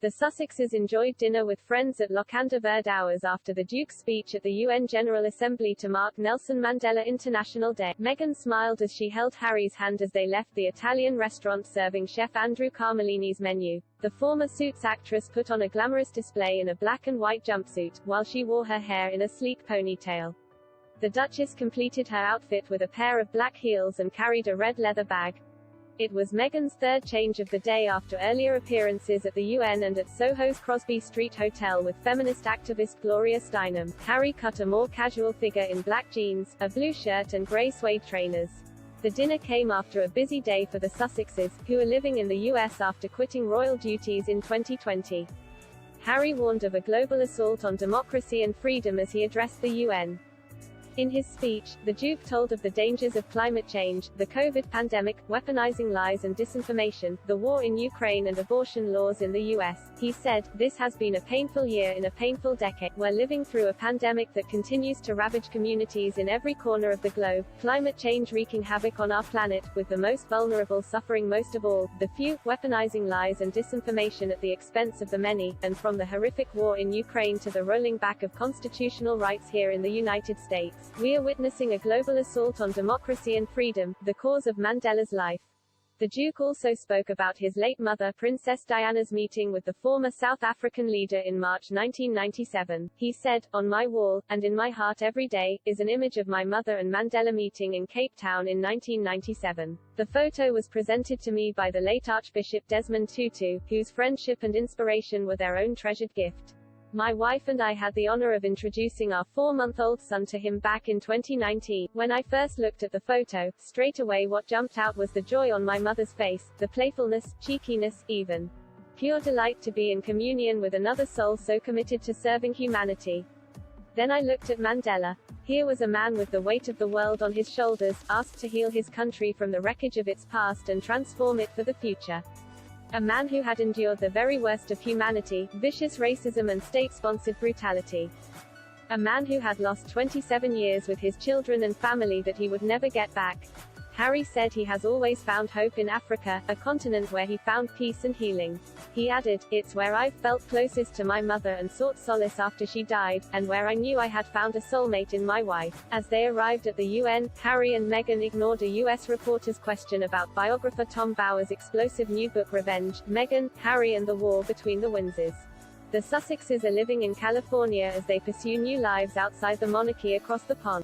The Sussexes enjoyed dinner with friends at Lochanderbird hours after the Duke's speech at the UN General Assembly to mark Nelson Mandela International Day. Meghan smiled as she held Harry's hand as they left the Italian restaurant serving chef Andrew Carmellini's menu. The former Suits actress put on a glamorous display in a black and white jumpsuit, while she wore her hair in a sleek ponytail. The Duchess completed her outfit with a pair of black heels and carried a red leather bag. It was Meghan's third change of the day after earlier appearances at the UN and at Soho's Crosby Street Hotel with feminist activist Gloria Steinem. Harry cut a more casual figure in black jeans, a blue shirt and grey suede trainers. The dinner came after a busy day for the Sussexes, who are living in the US after quitting royal duties in 2020. Harry warned of a global assault on democracy and freedom as he addressed the UN. In his speech, the Duke told of the dangers of climate change, the COVID pandemic, weaponizing lies and disinformation, the war in Ukraine and abortion laws in the US. He said, "This has been a painful year in a painful decade. We're living through a pandemic that continues to ravage communities in every corner of the globe, climate change wreaking havoc on our planet, with the most vulnerable suffering most of all, the few, weaponizing lies and disinformation at the expense of the many, and from the horrific war in Ukraine to the rolling back of constitutional rights here in the United States. We are witnessing a global assault on democracy and freedom, the cause of Mandela's life." The Duke also spoke about his late mother Princess Diana's meeting with the former South African leader in March 1997. He said, "On my wall, and in my heart every day, is an image of my mother and Mandela meeting in Cape Town in 1997. The photo was presented to me by the late Archbishop Desmond Tutu, whose friendship and inspiration were their own treasured gift. My wife and I had the honor of introducing our 4-month-old son to him back in 2019. When I first looked at the photo, straight away what jumped out was the joy on my mother's face, the playfulness, cheekiness, even pure delight to be in communion with another soul so committed to serving humanity. Then I looked at Mandela. Here was a man with the weight of the world on his shoulders, asked to heal his country from the wreckage of its past and transform it for the future. A man who had endured the very worst of humanity, vicious racism and state-sponsored brutality. A man who had lost 27 years with his children and family that he would never get back." Harry said he has always found hope in Africa, a continent where he found peace and healing. He added, "It's where I've felt closest to my mother and sought solace after she died, and where I knew I had found a soulmate in my wife." As they arrived at the UN, Harry and Meghan ignored a US reporter's question about biographer Tom Bower's explosive new book Revenge, Meghan, Harry and the War Between the Windsors. The Sussexes are living in California as they pursue new lives outside the monarchy across the pond.